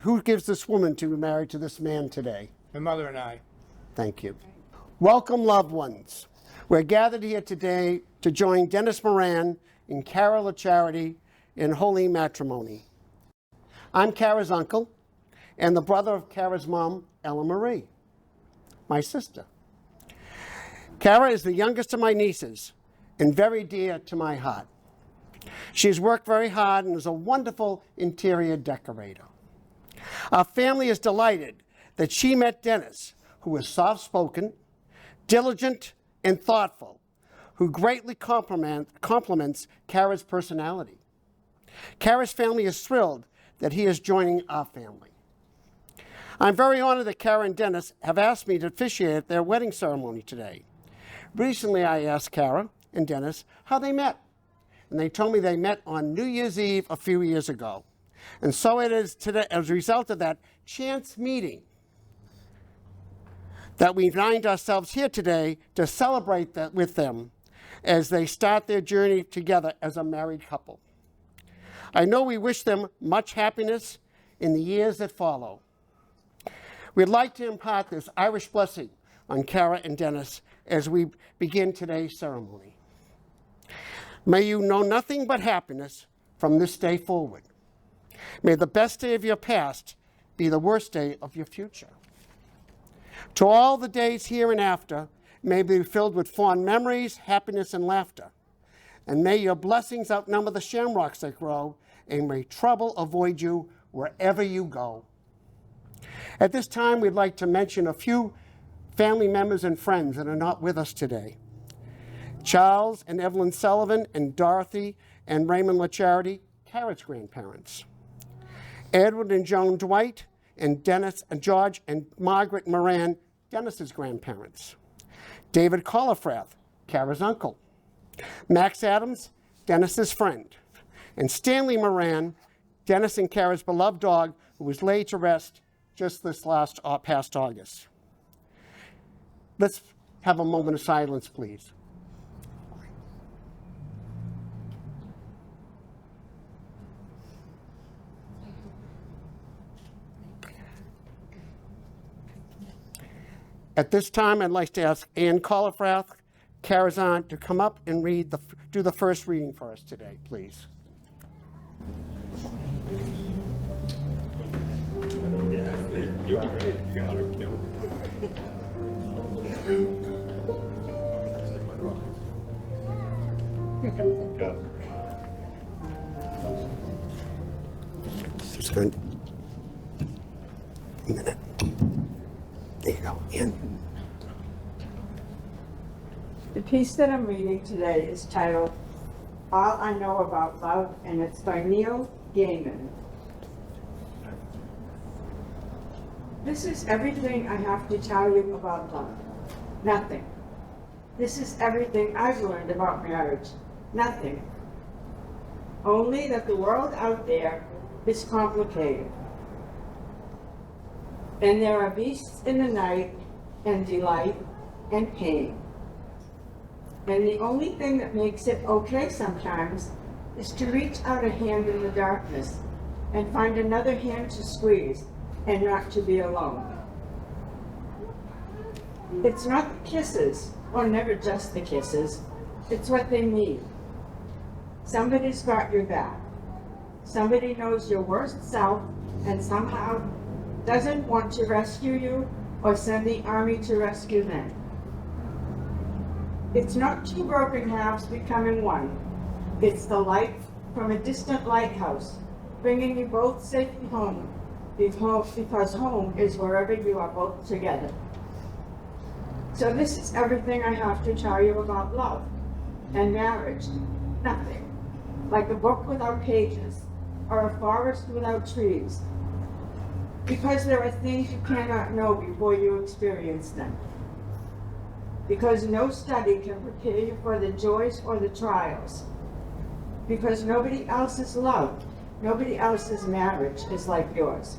who gives this woman to be married to this man today? My mother and I. Thank you. Welcome, loved ones. We're gathered here today to join Dennis Moran and Cara LaCharity in holy matrimony. I'm Cara's uncle and the brother of Cara's mom, Ella Marie, my sister. Cara is the youngest of my nieces and very dear to my heart. She's worked very hard and is a wonderful interior decorator. Our family is delighted that she met Dennis, who is soft-spoken, diligent, and thoughtful, who greatly complements Cara's personality. Cara's family is thrilled that he is joining our family. I'm very honored that Cara and Dennis have asked me to officiate their wedding ceremony today. Recently, I asked Cara and Dennis how they met, and they told me they met on New Year's Eve a few years ago. And so it is today, as a result of that chance meeting, that we find ourselves here today to celebrate that with them as they start their journey together as a married couple. I know we wish them much happiness in the years that follow. We'd like to impart this Irish blessing on Cara and Dennis as we begin today's ceremony. May you know nothing but happiness from this day forward. May the best day of your past be the worst day of your future. To all the days here and after, may be filled with fond memories, happiness, and laughter. And may your blessings outnumber the shamrocks that grow, and may trouble avoid you wherever you go. At this time, we'd like to mention a few family members and friends that are not with us today. Charles and Evelyn Sullivan and Dorothy and Raymond LaCharity, Cara's grandparents. Edward and Joan Dwight and Dennis and George and Margaret Moran, Dennis's grandparents. David Colifrath, Cara's uncle. Max Adams, Dennis's friend. And Stanley Moran, Dennis and Cara's beloved dog, who was laid to rest just this past August. Let's have a moment of silence, please. At this time, I'd like to ask Ann Colifrath, Cara's aunt, to come up and do the first reading for us today, please. Just going a minute. There you go, Ann. The piece that I'm reading today is titled All I Know About Love, and it's by Neil Gaiman. This is everything I have to tell you about love. Nothing. This is everything I've learned about marriage. Nothing. Only that the world out there is complicated. And there are beasts in the night, and delight, and pain. And the only thing that makes it okay sometimes is to reach out a hand in the darkness and find another hand to squeeze and not to be alone. It's not the kisses, or never just the kisses, it's what they need. Somebody's got your back. Somebody knows your worst self and somehow doesn't want to rescue you or send the army to rescue them. It's not two broken halves becoming one. It's the light from a distant lighthouse, bringing you both safely home, because home is wherever you are both together. So this is everything I have to tell you about love and marriage. Nothing. Like a book without pages, or a forest without trees. Because there are things you cannot know before you experience them. Because no study can prepare you for the joys or the trials. Because nobody else's love, nobody else's marriage is like yours.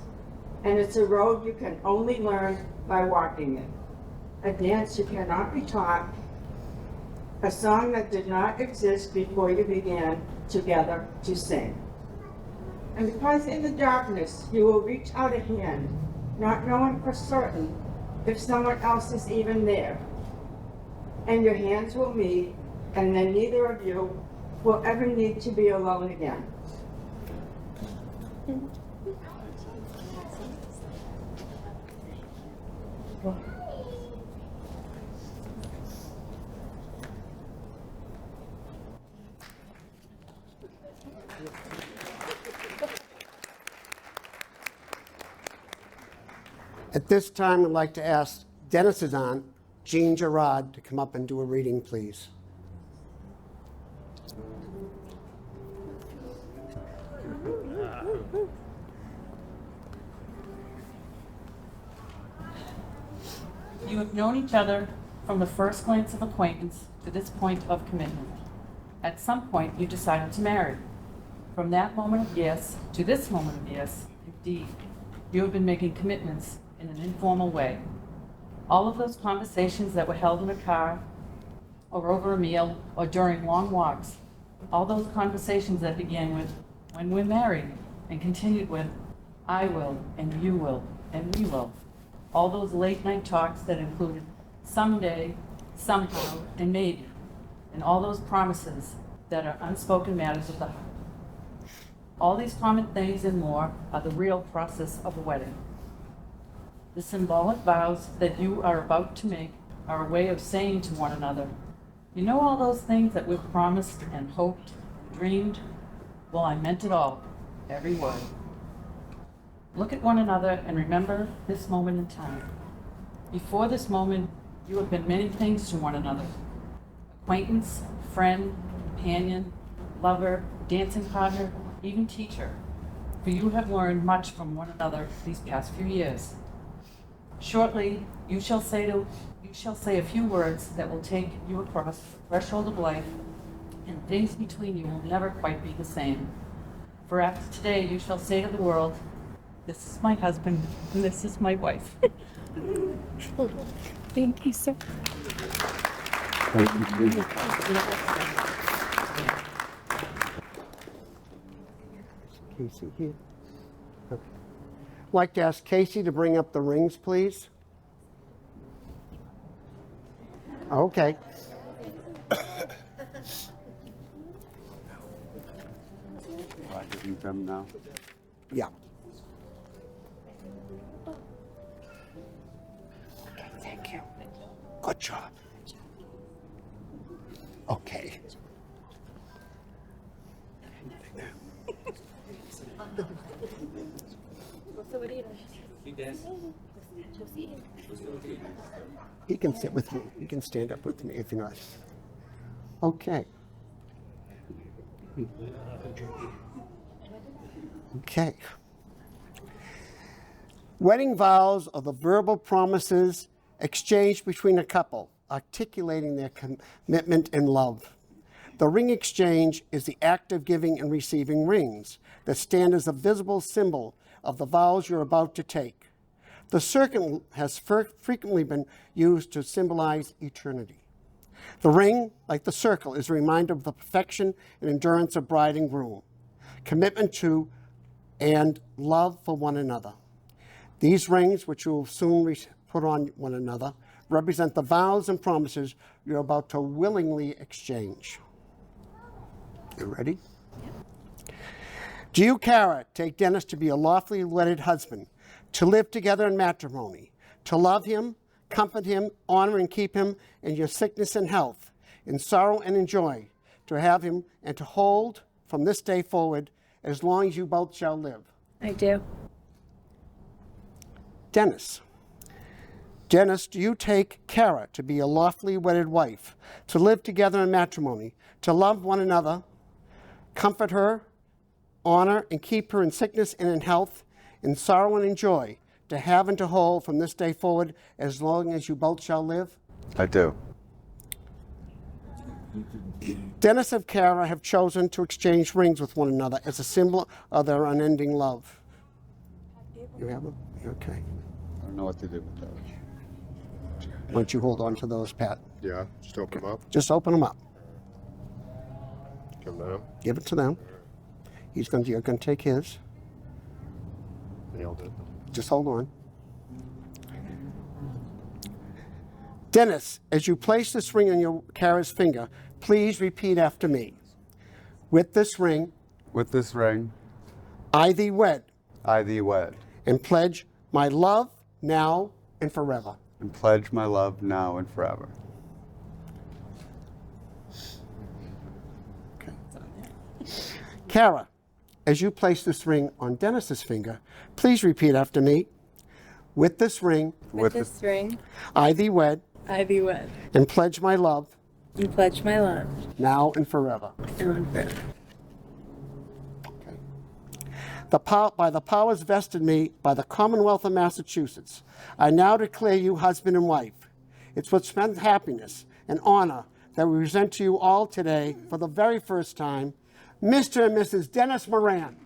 And it's a road you can only learn by walking it. A dance you cannot be taught. A song that did not exist before you began together to sing. And because in the darkness you will reach out a hand, not knowing for certain if someone else is even there. And your hands will meet, and then neither of you will ever need to be alone again. At this time, I'd like to ask Dennis's aunt, Jean Gerard, to come up and do a reading, please. You have known each other from the first glance of acquaintance to this point of commitment. At some point, you decided to marry. From that moment of yes to this moment of yes, indeed, you have been making commitments in an informal way. All of those conversations that were held in a car, or over a meal, or during long walks, all those conversations that began with, when we're married, and continued with, I will, and you will, and we will. All those late night talks that included someday, somehow, and maybe, and all those promises that are unspoken matters of the heart. All these common things and more are the real process of a wedding. The symbolic vows that you are about to make are a way of saying to one another, you know all those things that we've promised and hoped, dreamed? Well, I meant it all, every word. Look at one another and remember this moment in time. Before this moment, you have been many things to one another. Acquaintance, friend, companion, lover, dancing partner, even teacher. For you have learned much from one another these past few years. Shortly, you shall say a few words that will take you across the threshold of life, and things between you will never quite be the same. For after today, you shall say to the world, this is my husband, and this is my wife. Thank you, sir. Casey here. Okay. I'd like to ask Casey to bring up the rings, please. Okay. I can come now. Yeah. Okay, thank you. Good job. Okay. He can sit with me. He can stand up with me if you like. Okay. Okay. Wedding vows are the verbal promises exchanged between a couple, articulating their commitment and love. The ring exchange is the act of giving and receiving rings that stand as a visible symbol of the vows you're about to take. The circle has frequently been used to symbolize eternity. The ring, like the circle, is a reminder of the perfection and endurance of bride and groom, commitment to and love for one another. These rings, which you will soon put on one another, represent the vows and promises you're about to willingly exchange. You ready? Yep. Do you, Kara, take Dennis to be a lawfully wedded husband, to live together in matrimony, to love him, comfort him, honor and keep him in your sickness and health, in sorrow and in joy, to have him and to hold from this day forward as long as you both shall live? I do. Dennis. Dennis, do you take Kara to be a lawfully wedded wife, to live together in matrimony, to love one another, comfort her, honor and keep her in sickness and in health, in sorrow and in joy, to have and to hold from this day forward as long as you both shall live? I do. Dennis and Kara have chosen to exchange rings with one another as a symbol of their unending love. You have them? Okay. I don't know what to do with those. Why don't you hold on to those, Pat? Yeah, just open them up. Just open them up. Give them to him. Give it to them. You're going to take his. Nailed it. Just hold on. Dennis, as you place this ring on your Kara's finger, please repeat after me. With this ring, With this ring, I thee wed, I thee wed, and pledge my love now and forever. and pledge my love now and forever. Kara, as you place this ring on Dennis's finger, please repeat after me. With this ring, With this ring, I thee wed, I thee wed, and pledge my love and pledge my love, now and forever. now and forever. By the powers vested me by the Commonwealth of Massachusetts, I now declare you husband and wife. It's with immense happiness and honor that we present to you all today, for the very first time, Mr. and Mrs. Dennis Moran.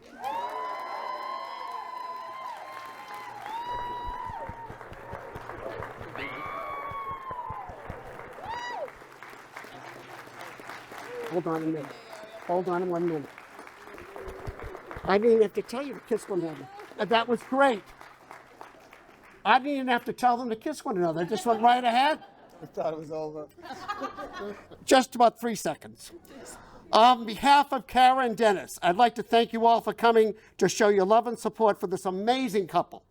Hold on a minute. Hold on 1 minute. I didn't even have to tell you to kiss one another. That was great. I didn't even have to tell them to kiss one another. I just went right ahead. I thought it was over. Just about 3 seconds. On behalf of Kara and Dennis, I'd like to thank you all for coming to show your love and support for this amazing couple.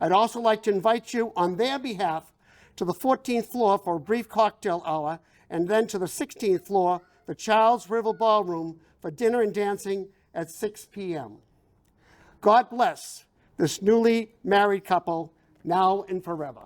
I'd also like to invite you on their behalf to the 14th floor for a brief cocktail hour, and then to the 16th floor, the Charles River Ballroom, for dinner and dancing at 6 p.m. God bless this newly married couple now and forever.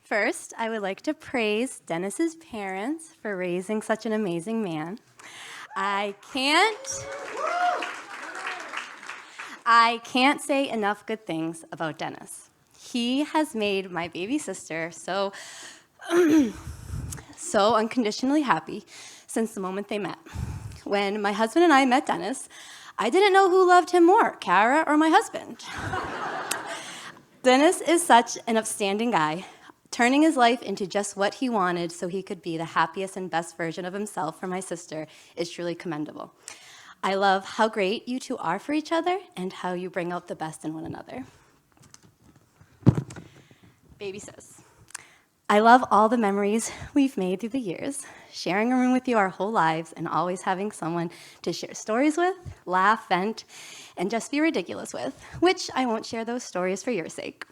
First, I would like to praise Dennis's parents for raising such an amazing man. I can't say enough good things about Dennis. He has made my baby sister so unconditionally happy since the moment they met. When my husband and I met Dennis, I didn't know who loved him more, Kara or my husband. Dennis is such an upstanding guy, turning his life into just what he wanted so he could be the happiest and best version of himself for my sister is truly commendable. I love how great you two are for each other and how you bring out the best in one another. Baby sis, I love all the memories we've made through the years, sharing a room with you our whole lives and always having someone to share stories with, laugh, vent, and just be ridiculous with, which I won't share those stories for your sake.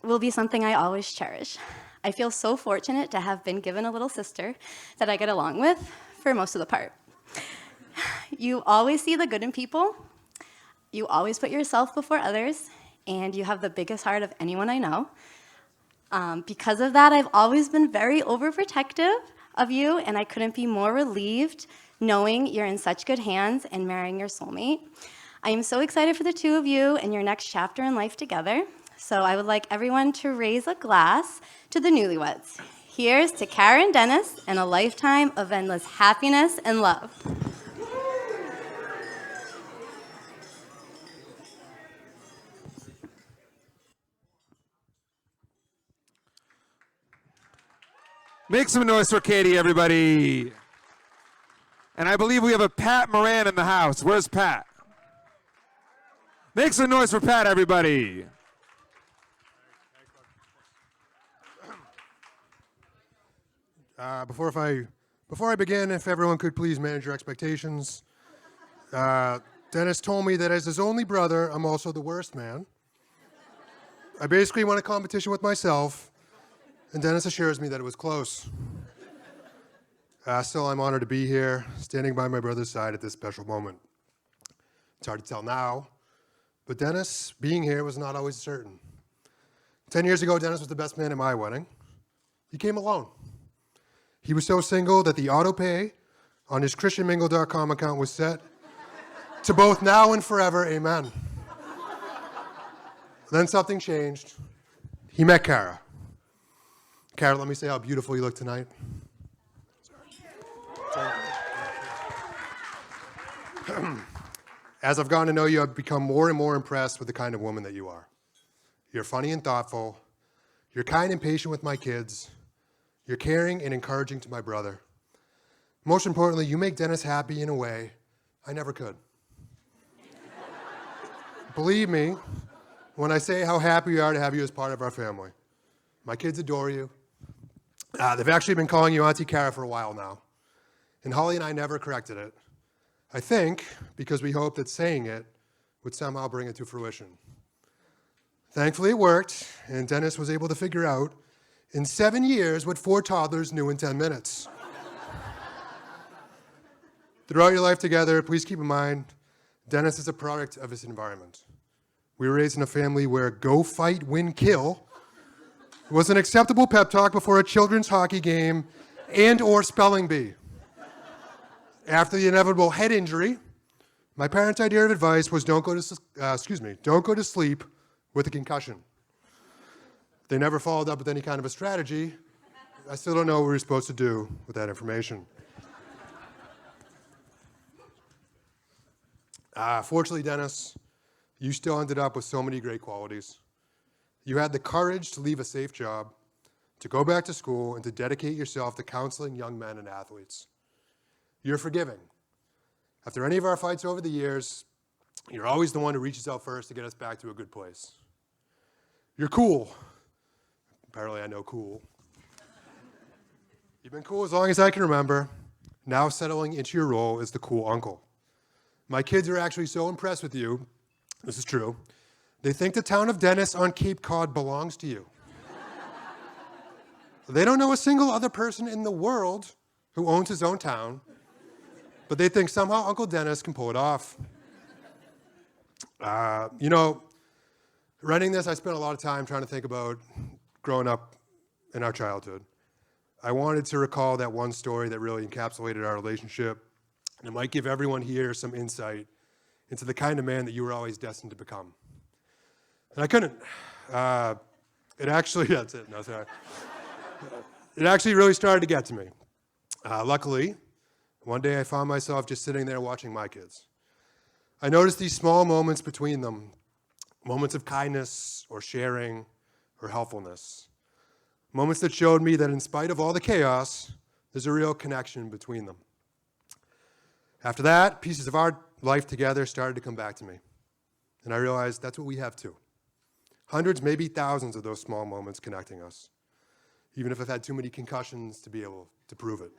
Will be something I always cherish. I feel so fortunate to have been given a little sister that I get along with for most of the part. You always see the good in people, you always put yourself before others, and you have the biggest heart of anyone I know. Because of that, I've always been very overprotective of you, and I couldn't be more relieved knowing you're in such good hands and marrying your soulmate. I am so excited for the two of you and your next chapter in life together. So I would like everyone to raise a glass to the newlyweds. Here's to Kara and Dennis and a lifetime of endless happiness and love. Make some noise for Katie, everybody. And I believe we have a Pat Moran in the house. Where's Pat? Make some noise for Pat, everybody. Before I begin, if everyone could please manage your expectations. Dennis told me that as his only brother, I'm also the worst man. I basically won a competition with myself, and Dennis assures me that it was close. Still, I'm honored to be here, standing by my brother's side at this special moment. It's hard to tell now, but Dennis being here was not always certain. 10 years ago, Dennis was the best man at my wedding. He came alone. He was so single that the auto pay on his christianmingle.com account was set to both now and forever, amen. Then something changed. He met Kara. Kara, let me say how beautiful you look tonight. As I've gotten to know you, I've become more and more impressed with the kind of woman that you are. You're funny and thoughtful. You're kind and patient with my kids. You're caring and encouraging to my brother. Most importantly, you make Dennis happy in a way I never could. Believe me when I say how happy we are to have you as part of our family. My kids adore you. They've actually been calling you Auntie Kara for a while now. And Holly and I never corrected it. I think because we hoped that saying it would somehow bring it to fruition. Thankfully, it worked, and Dennis was able to figure out in 7 years what 4 toddlers knew in 10 minutes. Throughout your life together, please keep in mind, Dennis is a product of his environment. We were raised in a family where go fight, win, kill was an acceptable pep talk before a children's hockey game and or spelling bee. After the inevitable head injury, my parents' idea of advice was don't go to sleep with a concussion. They never followed up with any kind of a strategy. I still don't know what we were supposed to do with that information. Fortunately, Dennis, you still ended up with so many great qualities. You had the courage to leave a safe job, to go back to school, and to dedicate yourself to counseling young men and athletes. You're forgiving. After any of our fights over the years, you're always the one who reaches out first to get us back to a good place. You're cool. Apparently I know cool. You've been cool as long as I can remember, now settling into your role as the cool uncle. My kids are actually so impressed with you, this is true, they think the town of Dennis on Cape Cod belongs to you. They don't know a single other person in the world who owns his own town, but they think somehow Uncle Dennis can pull it off. Writing this, I spent a lot of time trying to think about growing up in our childhood. I wanted to recall that one story that really encapsulated our relationship, and it might give everyone here some insight into the kind of man that you were always destined to become. And I couldn't. It actually, that's it, no, sorry. It actually really started to get to me. Luckily, one day I found myself just sitting there watching my kids. I noticed these small moments between them, moments of kindness or sharing or helpfulness. Moments that showed me that in spite of all the chaos, there's a real connection between them. After that, pieces of our life together started to come back to me. And I realized that's what we have too. Hundreds, maybe thousands of those small moments connecting us, even if I've had too many concussions to be able to prove it.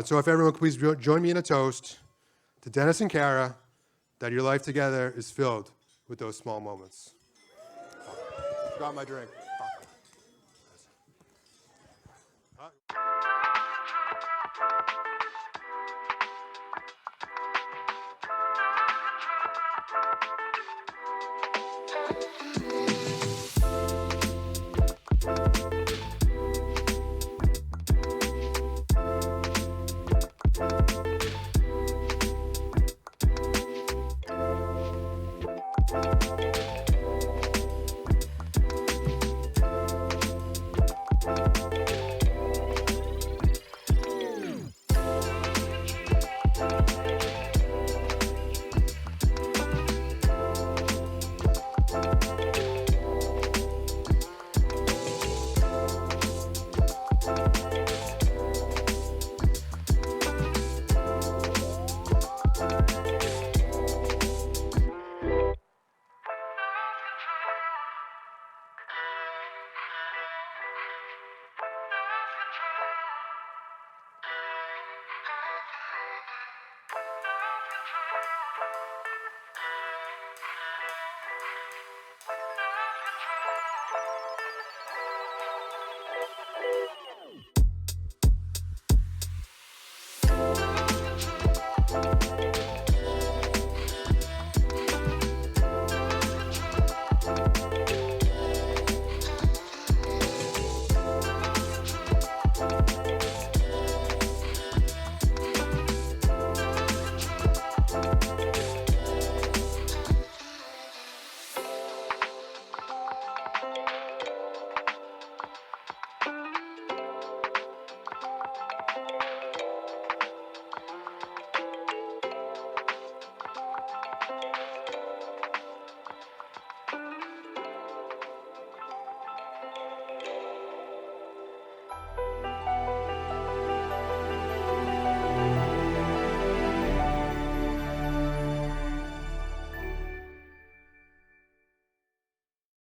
So if everyone could please join me in a toast to Dennis and Kara, that your life together is filled with those small moments. Forgot my drink.